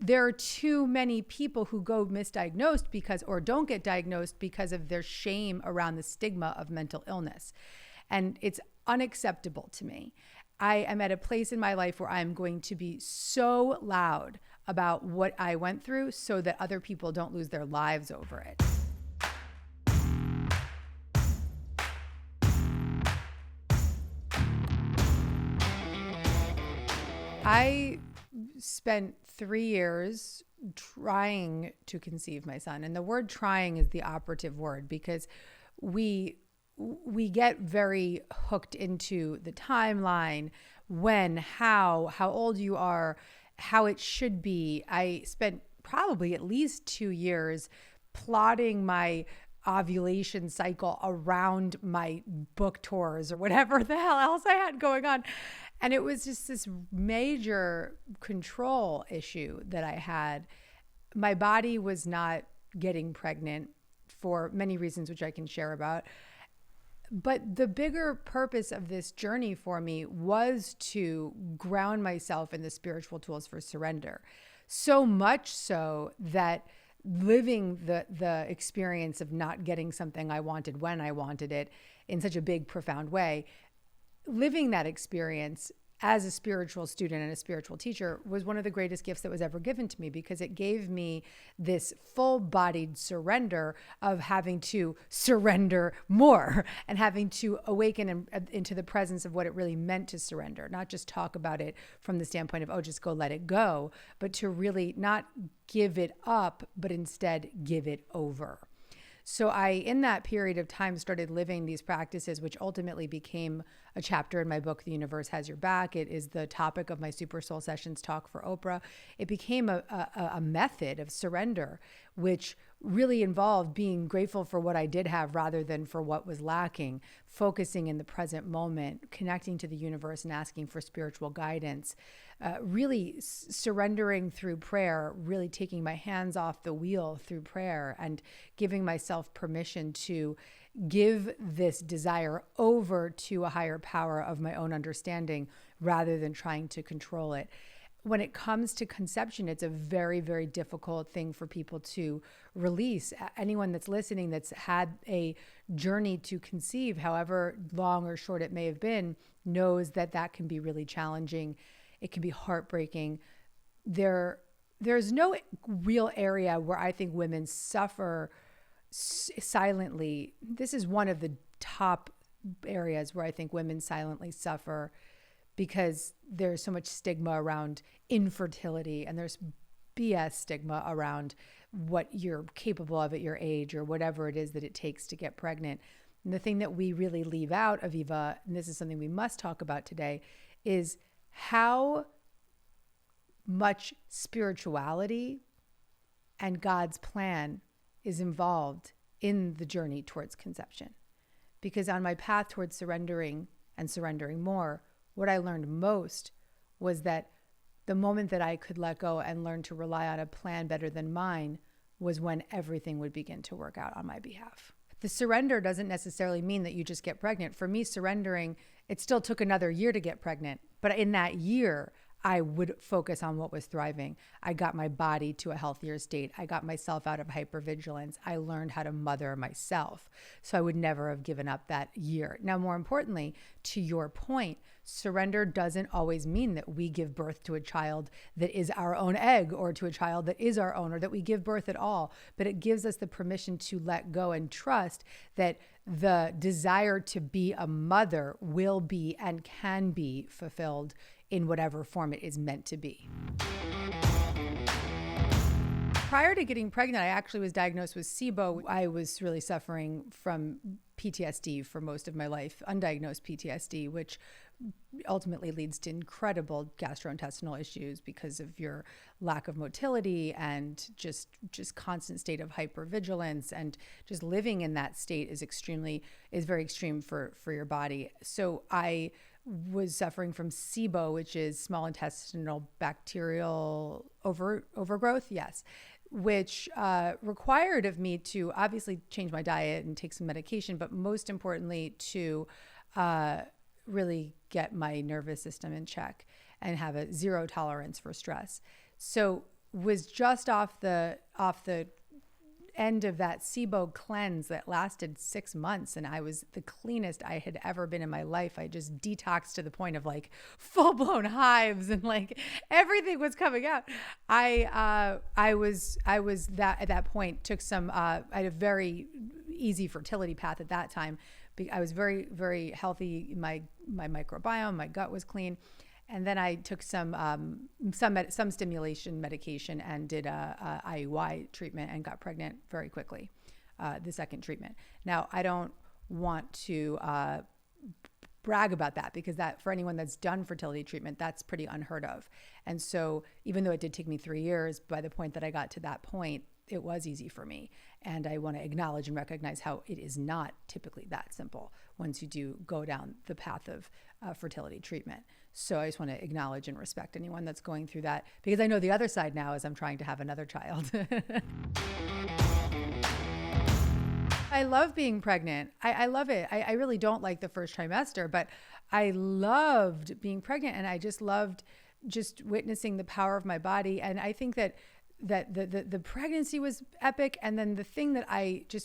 there are too many people who go misdiagnosed or don't get diagnosed because of their shame around the stigma of mental illness. And it's unacceptable to me. I am at a place in my life where I'm going to be so loud about what I went through so that other people don't lose their lives over it. I spent 3 years trying to conceive my son. And the word trying is the operative word, because we get very hooked into the timeline, when, how old you are, how it should be. I spent probably at least 2 years plotting my ovulation cycle around my book tours or whatever the hell else I had going on. And it was just this major control issue that I had. My body was not getting pregnant for many reasons, which I can share about. But the bigger purpose of this journey for me was to ground myself in the spiritual tools for surrender. So much so that living the experience of not getting something I wanted when I wanted it in such a big, profound way, living that experience as a spiritual student and a spiritual teacher was one of the greatest gifts that was ever given to me, because it gave me this full-bodied surrender of having to surrender more and having to awaken into the presence of what it really meant to surrender, not just talk about it from the standpoint of, oh, just go let it go, but to really not give it up, but instead give it over. So I, in that period of time, started living these practices, which ultimately became a chapter in my book, The Universe Has Your Back. It is the topic of my Super Soul Sessions talk for Oprah. It became a method of surrender, which really involved being grateful for what I did have rather than for what was lacking, focusing in the present moment, connecting to the universe and asking for spiritual guidance, really surrendering through prayer, really taking my hands off the wheel through prayer and giving myself permission to give this desire over to a higher power of my own understanding rather than trying to control it. When it comes to conception, it's a very, very difficult thing for people to release. Anyone that's listening that's had a journey to conceive, however long or short it may have been, knows that that can be really challenging. It can be heartbreaking. There's no real area where I think women suffer silently. This is one of the top areas where I think women silently suffer, because there's so much stigma around infertility, and there's BS stigma around what you're capable of at your age or whatever it is that it takes to get pregnant. And the thing that we really leave out, Aviva, and this is something we must talk about today, is how much spirituality and God's plan is involved in the journey towards conception. Because on my path towards surrendering and surrendering more, what I learned most was that the moment that I could let go and learn to rely on a plan better than mine was when everything would begin to work out on my behalf. The surrender doesn't necessarily mean that you just get pregnant. For me, surrendering, it still took another year to get pregnant. But in that year, I would focus on what was thriving. I got my body to a healthier state. I got myself out of hypervigilance. I learned how to mother myself. So I would never have given up that year. Now, more importantly, to your point, surrender doesn't always mean that we give birth to a child that is our own egg, or to a child that is our own, or that we give birth at all. But it gives us the permission to let go and trust that the desire to be a mother will be and can be fulfilled in whatever form it is meant to be. Prior to getting pregnant, I actually was diagnosed with SIBO. I was really suffering from PTSD for most of my life, undiagnosed PTSD, which ultimately leads to incredible gastrointestinal issues because of your lack of motility and just constant state of hypervigilance, and just living in that state is very extreme for your body. So I was suffering from SIBO, which is small intestinal bacterial overgrowth, yes, which required of me to obviously change my diet and take some medication, but most importantly to really get my nervous system in check and have a zero tolerance for stress. So was just off the end of that SIBO cleanse that lasted 6 months, and I was the cleanest I had ever been in my life. I just detoxed to the point of like full-blown hives, and like everything was coming out. I was that at that point took some I had a very easy fertility path at that time. I was very, very healthy. My microbiome, my gut was clean. And then I took some stimulation medication and did a IUI treatment and got pregnant very quickly, the second treatment. Now, I don't want to brag about that, because that, for anyone that's done fertility treatment, that's pretty unheard of. And so even though it did take me 3 years, by the point that I got to that point, it was easy for me. And I want to acknowledge and recognize how it is not typically that simple once you do go down the path of fertility treatment. So I just want to acknowledge and respect anyone that's going through that, because I know the other side now as I'm trying to have another child. I love being pregnant. I love it. I really don't like the first trimester, but I loved being pregnant, and I just loved just witnessing the power of my body. And I think that the pregnancy was epic. And then the thing that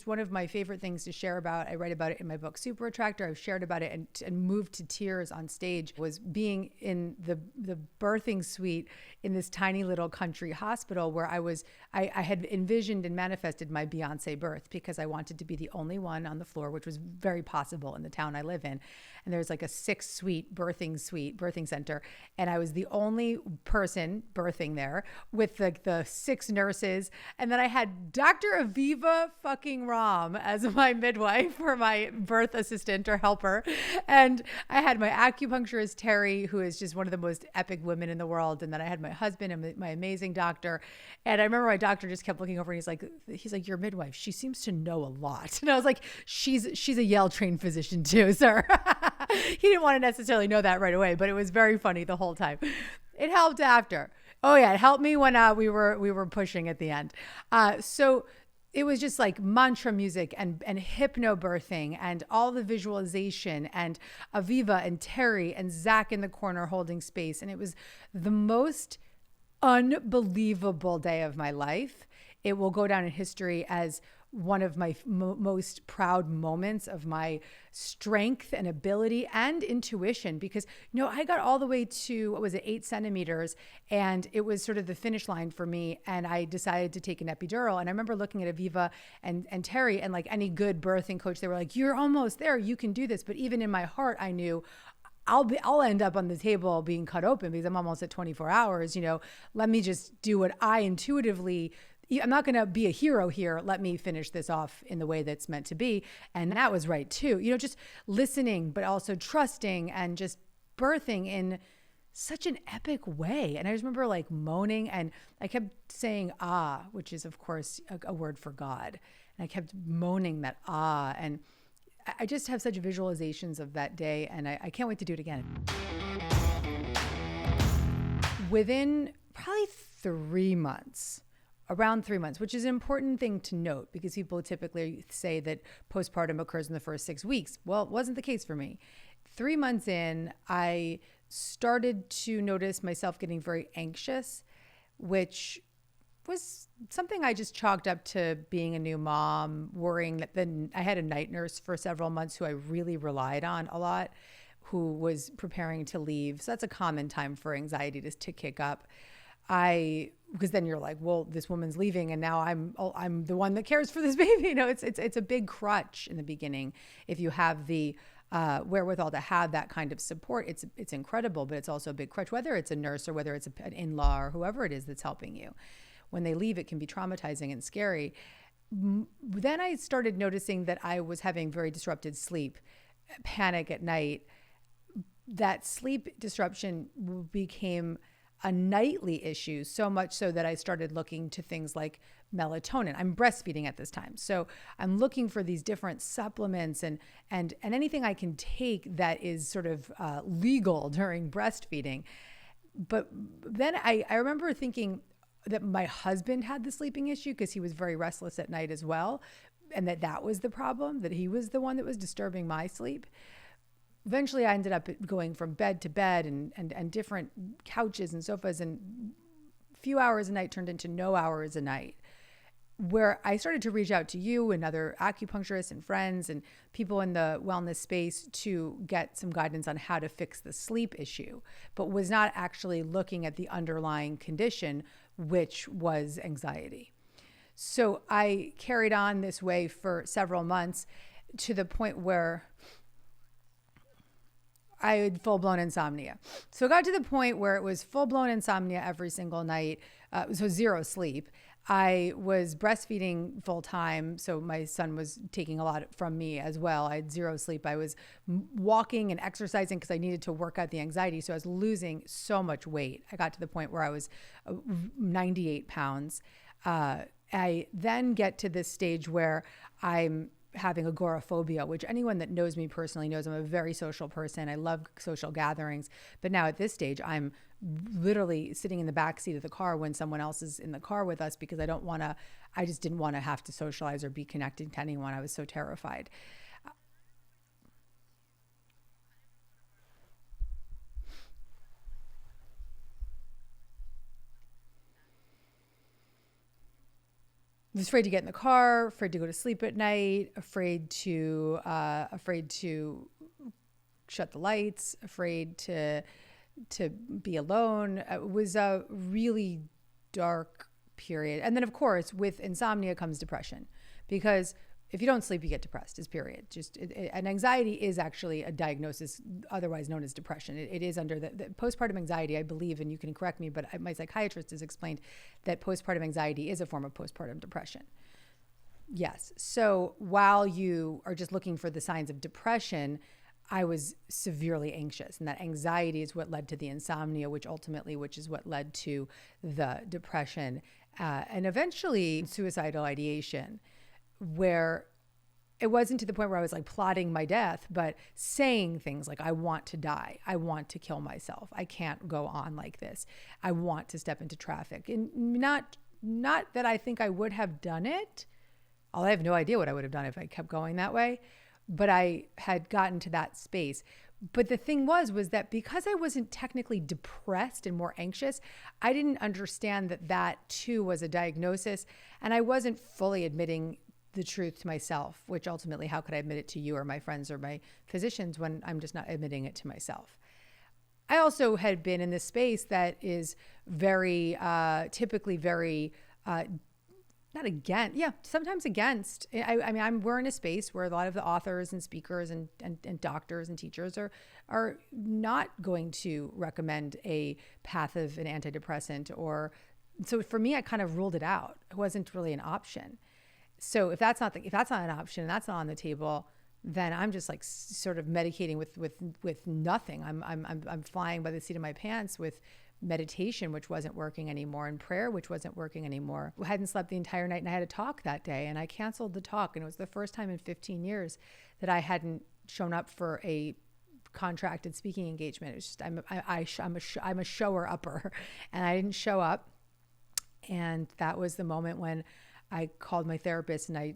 one of my favorite things to share about, I write about it in my book, Super Attractor. I've shared about it and moved to tears on stage, was being in the birthing suite in this tiny little country hospital where I had envisioned and manifested my Beyonce birth, because I wanted to be the only one on the floor, which was very possible in the town I live in. And there's like a 6-suite birthing center. And I was the only person birthing there with the 6 nurses. And then I had Dr. Aviva fucking Ram as my midwife, or my birth assistant or helper. And I had my acupuncturist, Terry, who is just one of the most epic women in the world. And then I had my husband and my amazing doctor. And I remember my doctor just kept looking over, and he's like, your midwife, she seems to know a lot. And I was like, she's a Yale trained physician too, sir. He didn't want to necessarily know that right away, but it was very funny the whole time. It helped after. Oh yeah, it helped me when we were pushing at the end. So it was just like mantra music and hypnobirthing and all the visualization and Aviva and Terry and Zach in the corner holding space. And it was the most unbelievable day of my life. It will go down in history as one of my most proud moments of my strength and ability and intuition, because, I got all the way to, 8 centimeters, and it was sort of the finish line for me. And I decided to take an epidural. And I remember looking at Aviva and Terry, and like any good birthing coach, they were like, you're almost there, you can do this. But even in my heart, I knew I'll end up on the table being cut open, because I'm almost at 24 hours, let me just do what I intuitively, I'm not going to be a hero here. Let me finish this off in the way that's meant to be. And that was right too. Just listening, but also trusting and just birthing in such an epic way. And I just remember like moaning, and I kept saying, which is of course a word for God. And I kept moaning that and I just have such visualizations of that day, and I can't wait to do it again. Within probably 3 months, around 3 months, which is an important thing to note, because people typically say that postpartum occurs in the first 6 weeks. Well, it wasn't the case for me. 3 months in, I started to notice myself getting very anxious, which was something I just chalked up to being a new mom, worrying that then I had a night nurse for several months who I really relied on a lot, who was preparing to leave. So that's a common time for anxiety to kick up. Because then you're like, well, this woman's leaving, and now I'm the one that cares for this baby. It's a big crutch in the beginning. If you have the wherewithal to have that kind of support, it's incredible, but it's also a big crutch, whether it's a nurse or whether it's an in-law or whoever it is that's helping you. When they leave, it can be traumatizing and scary. Then I started noticing that I was having very disrupted sleep, panic at night. That sleep disruption became a nightly issue, so much so that I started looking to things like melatonin. I'm breastfeeding at this time, so I'm looking for these different supplements and anything I can take that is sort of legal during breastfeeding. But then I remember thinking that my husband had the sleeping issue, because he was very restless at night as well, and that was the problem, that he was the one that was disturbing my sleep. Eventually, I ended up going from bed to bed and different couches and sofas, and few hours a night turned into no hours a night, where I started to reach out to you and other acupuncturists and friends and people in the wellness space to get some guidance on how to fix the sleep issue, but was not actually looking at the underlying condition, which was anxiety. So I carried on this way for several months to the point where I had full-blown insomnia. So it got to the point where it was full-blown insomnia every single night, so zero sleep. I was breastfeeding full time, so my son was taking a lot from me as well. I had zero sleep. I was walking and exercising because I needed to work out the anxiety. So I was losing so much weight. I got to the point where I was 98 pounds. I then get to this stage where I'm having agoraphobia, which anyone that knows me personally knows I'm a very social person. I love social gatherings. But now at this stage, I'm literally sitting in the back seat of the car when someone else is in the car with us because I just didn't want to have to socialize or be connected to anyone. I was so terrified. I was afraid to get in the car, afraid to go to sleep at night, afraid to shut the lights, afraid to be alone. It was a really dark period. And then of course, with insomnia comes depression, because if you don't sleep, you get depressed, is period. And anxiety is actually a diagnosis, otherwise known as depression. It is under the postpartum anxiety, I believe, and you can correct me, but my psychiatrist has explained that postpartum anxiety is a form of postpartum depression. Yes. So while you are just looking for the signs of depression, I was severely anxious, and that anxiety is what led to the insomnia, which is what led to the depression, and eventually suicidal ideation, where it wasn't to the point where I was like plotting my death, but saying things like, I want to die. I want to kill myself. I can't go on like this. I want to step into traffic. And not that I think I would have done it. I have no idea what I would have done if I kept going that way, but I had gotten to that space. But the thing was that because I wasn't technically depressed and more anxious, I didn't understand that too was a diagnosis. And I wasn't fully admitting the truth to myself, which ultimately, how could I admit it to you or my friends or my physicians when I'm just not admitting it to myself? I also had been in this space that is very, typically very, not against, sometimes against. I mean, we're in a space where a lot of the authors and speakers and doctors and teachers are not going to recommend a path of an antidepressant, so for me, I kind of ruled it out. It wasn't really an option. So if that's not an option and that's not on the table, then I'm just like sort of medicating with nothing. I'm flying by the seat of my pants with meditation, which wasn't working anymore, and prayer, which wasn't working anymore. I hadn't slept the entire night, and I had a talk that day, and I canceled the talk, and it was the first time in 15 years that I hadn't shown up for a contracted speaking engagement. It was just I'm a shower upper, and I didn't show up, and that was the moment when I called my therapist, and I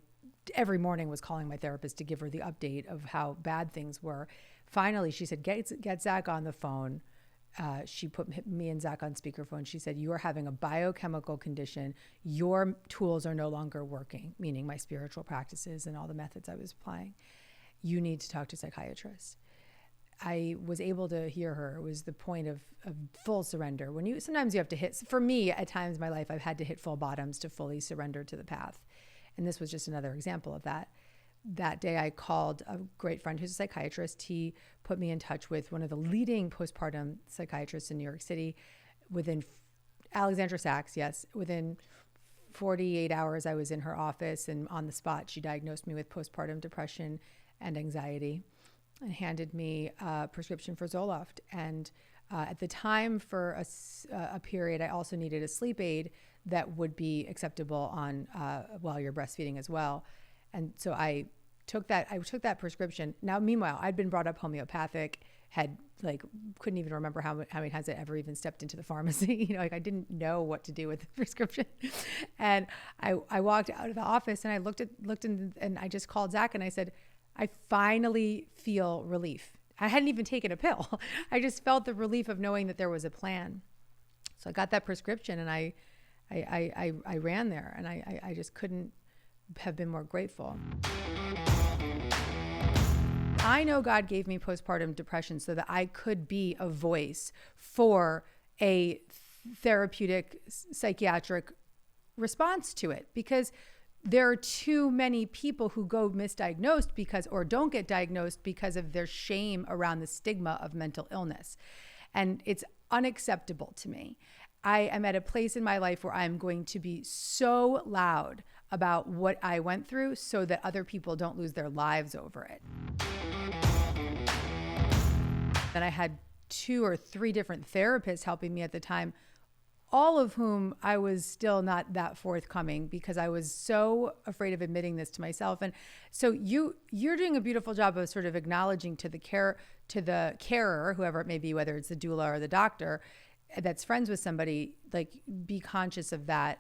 every morning was calling my therapist to give her the update of how bad things were. Finally, she said, get Zach on the phone. She put me and Zach on speakerphone. She said, you are having a biochemical condition. Your tools are no longer working, meaning my spiritual practices and all the methods I was applying. You need to talk to a psychiatrist. I was able to hear her. It was the point of full surrender. Sometimes you have to hit, for me, at times in my life, I've had to hit full bottoms to fully surrender to the path. And this was just another example of that. That day I called a great friend who's a psychiatrist. He put me in touch with one of the leading postpartum psychiatrists in New York City. Alexandra Sachs, yes. Within 48 hours, I was in her office, and on the spot, she diagnosed me with postpartum depression and anxiety and handed me a prescription for Zoloft. And at the time, for a period, I also needed a sleep aid that would be acceptable on while you're breastfeeding as well. And so I took that prescription. Now, meanwhile, I'd been brought up homeopathic, couldn't even remember how many times I ever even stepped into the pharmacy. I didn't know what to do with the prescription. And I walked out of the office, and I looked and I just called Zach, and I said, I finally feel relief. I hadn't even taken a pill. I just felt the relief of knowing that there was a plan. So I got that prescription and I ran there, and I just couldn't have been more grateful. I know God gave me postpartum depression so that I could be a voice for a therapeutic psychiatric response to it, because there are too many people who go misdiagnosed because, or don't get diagnosed because of their shame around the stigma of mental illness. And it's unacceptable to me. I am at a place in my life where I'm going to be so loud about what I went through so that other people don't lose their lives over it. And I had 2 or 3 different therapists helping me at the time, all of whom I was still not that forthcoming because I was so afraid of admitting this to myself. And so you're doing a beautiful job of sort of acknowledging to the carer, whoever it may be, whether it's the doula or the doctor that's friends with somebody, like, be conscious of that.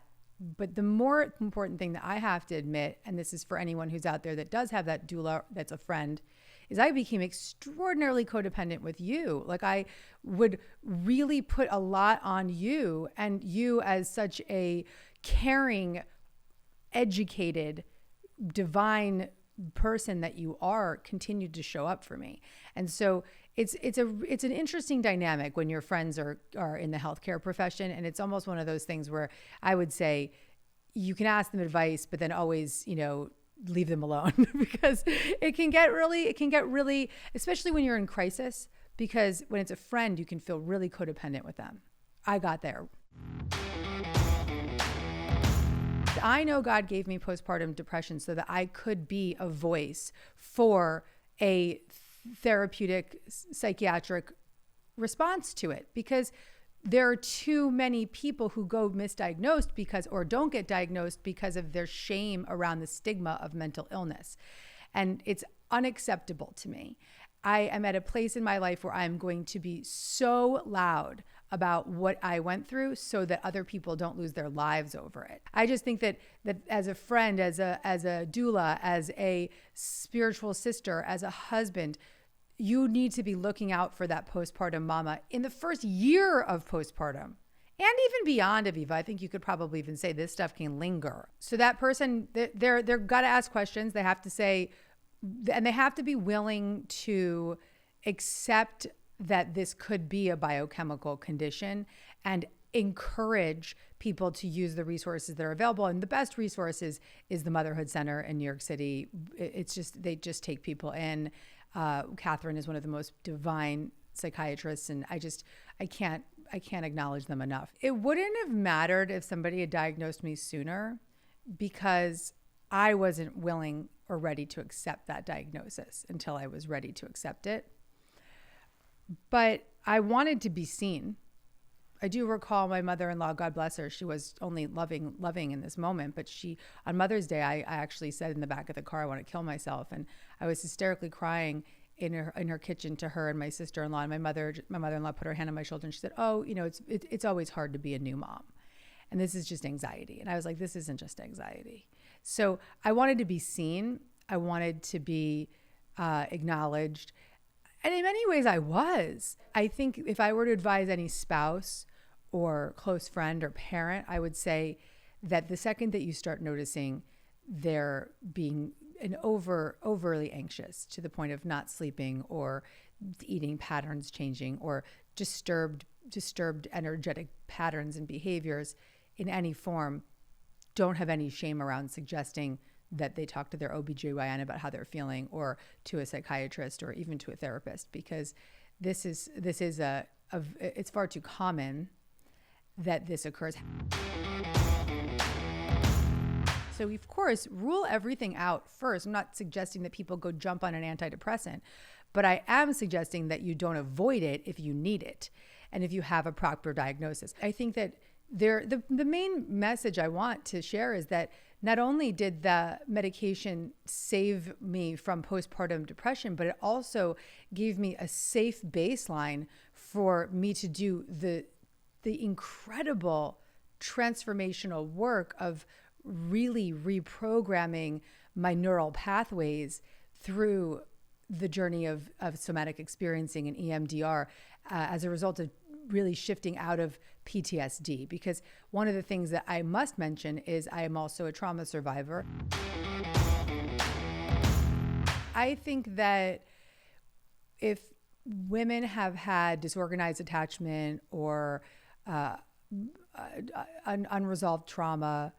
But the more important thing that I have to admit, and this is for anyone who's out there that does have that doula that's a friend, is I became extraordinarily codependent with you. Like, I would really put a lot on you, and you, as such a caring, educated, divine person that you are, continued to show up for me. And so it's an interesting dynamic when your friends are in the healthcare profession, and it's almost one of those things where I would say you can ask them advice, but then always, leave them alone because it can get really, especially when you're in crisis, because when it's a friend, you can feel really codependent with them. I got there. I know God gave me postpartum depression so that I could be a voice for a therapeutic psychiatric response to it, because there are too many people who go misdiagnosed because, or don't get diagnosed because of their shame around the stigma of mental illness. And it's unacceptable to me. I am at a place in my life where I'm going to be so loud about what I went through so that other people don't lose their lives over it. I just think that as a friend, as a doula, as a spiritual sister, as a husband, you need to be looking out for that postpartum mama in the first year of postpartum, and even beyond, Aviva. I think you could probably even say this stuff can linger. So that person, they're got to ask questions. They have to say, and they have to be willing to accept that this could be a biochemical condition, and encourage people to use the resources that are available. And the best resources is the Motherhood Center in New York City. They just take people in. Catherine is one of the most divine psychiatrists, and I can't acknowledge them enough. It wouldn't have mattered if somebody had diagnosed me sooner, because I wasn't willing or ready to accept that diagnosis until I was ready to accept it. But I wanted to be seen. I do recall my mother-in-law, God bless her, she was only loving in this moment, but on Mother's Day, I actually said in the back of the car, I want to kill myself. And I was hysterically crying in her kitchen to her and my sister-in-law. And my mother-in-law put her hand on my shoulder and she said, "Oh, it's always hard to be a new mom. And this is just anxiety." And I was like, this isn't just anxiety. So I wanted to be seen. I wanted to be acknowledged. And in many ways I was. I think if I were to advise any spouse or close friend or parent, I would say that the second that you start noticing they're being overly anxious to the point of not sleeping, or eating patterns changing, or disturbed energetic patterns and behaviors in any form, don't have any shame around suggesting that they talk to their OBGYN about how they're feeling, or to a psychiatrist, or even to a therapist, because this is it's far too common that this occurs. So of course, rule everything out first. I'm not suggesting that people go jump on an antidepressant, but I am suggesting that you don't avoid it if you need it, and if you have a proper diagnosis. I think that the main message I want to share is that not only did the medication save me from postpartum depression, but it also gave me a safe baseline for me to do the incredible transformational work of really reprogramming my neural pathways through the journey of somatic experiencing and EMDR as a result of really shifting out of PTSD, because one of the things that I must mention is I am also a trauma survivor. I think that if women have had disorganized attachment or unresolved trauma,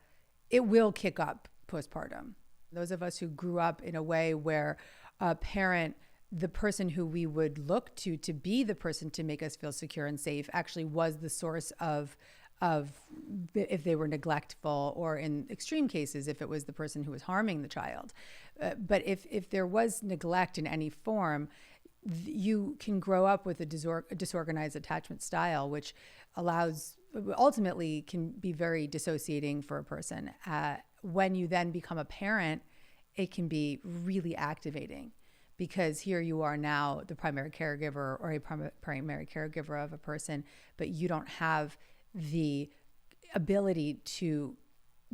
it will kick up postpartum. Those of us who grew up in a way where a parent, the person who we would look to be the person to make us feel secure and safe, actually was the source of if they were neglectful, or in extreme cases, if it was the person who was harming the child. But if there was neglect in any form, you can grow up with a disorganized attachment style, which ultimately can be very dissociating for a person. When you then become a parent, it can be really activating, because here you are now the primary caregiver or a primary caregiver of a person, but you don't have the ability to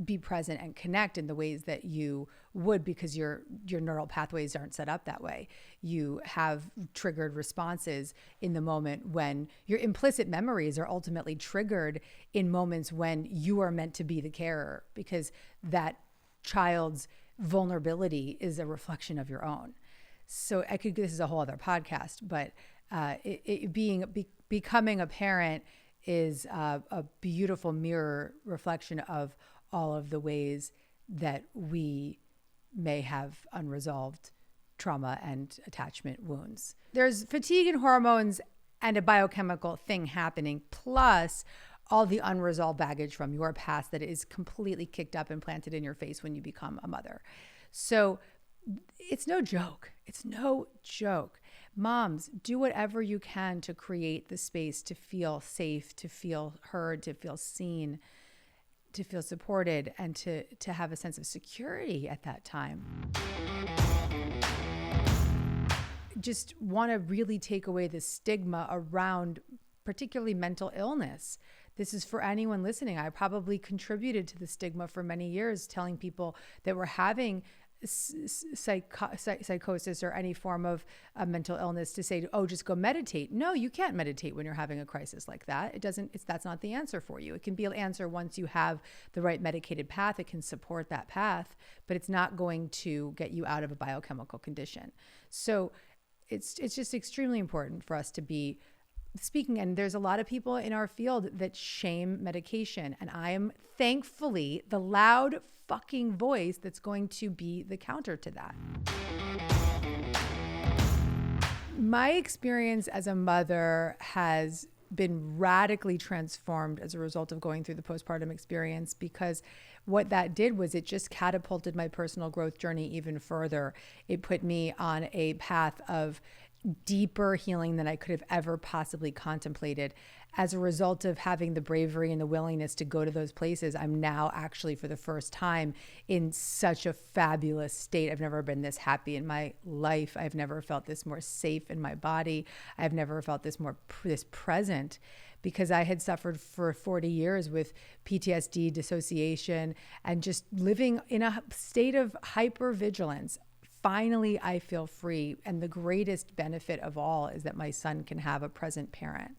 be present and connect in the ways that you would, because your neural pathways aren't set up that way. You have triggered responses in the moment when your implicit memories are ultimately triggered in moments when you are meant to be the carer, because that child's vulnerability is a reflection of your own. So this is a whole other podcast, but becoming a parent is a beautiful mirror reflection of all of the ways that we may have unresolved trauma and attachment wounds. There's fatigue and hormones and a biochemical thing happening, plus all the unresolved baggage from your past that is completely kicked up and planted in your face when you become a mother. So it's no joke. It's no joke. Moms, do whatever you can to create the space to feel safe, to feel heard, to feel seen, to feel supported, and to have a sense of security at that time. Just want to really take away the stigma around particularly mental illness. This is for anyone listening. I probably contributed to the stigma for many years, telling people that were having psychosis or any form of mental illness to say, oh, just go meditate. No, you can't meditate when you're having a crisis like that. That's not the answer for you. It can be an answer once you have the right medicated path. It can support that path, but it's not going to get you out of a biochemical condition. So it's just extremely important for us to be speaking. And there's a lot of people in our field that shame medication. And I am thankfully the loud fucking voice that's going to be the counter to that. My experience as a mother has been radically transformed as a result of going through the postpartum experience, because what that did was it just catapulted my personal growth journey even further. It put me on a path of deeper healing than I could have ever possibly contemplated. As a result of having the bravery and the willingness to go to those places, I'm now actually for the first time in such a fabulous state. I've never been this happy in my life. I've never felt this more safe in my body. I've never felt this present, because I had suffered for 40 years with PTSD, dissociation, and just living in a state of hypervigilance. Finally, I feel free. And the greatest benefit of all is that my son can have a present parent.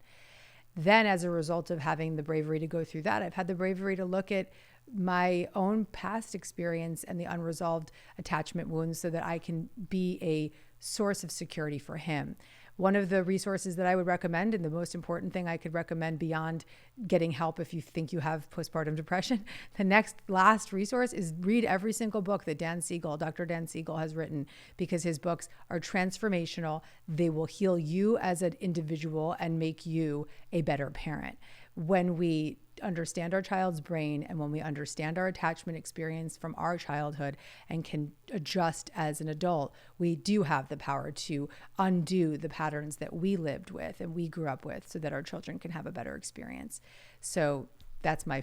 Then, as a result of having the bravery to go through that, I've had the bravery to look at my own past experience and the unresolved attachment wounds so that I can be a source of security for him. One of the resources that I would recommend, and the most important thing I could recommend beyond getting help if you think you have postpartum depression, the last resource is read every single book that Dr. Dan Siegel has written, because his books are transformational. They will heal you as an individual and make you a better parent. When we understand our child's brain and when we understand our attachment experience from our childhood and can adjust as an adult, we do have the power to undo the patterns that we lived with and we grew up with so that our children can have a better experience. So that's my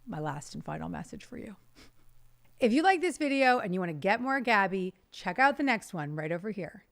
last and final message for you. If you like this video and you want to get more Gabby, check out the next one right over here.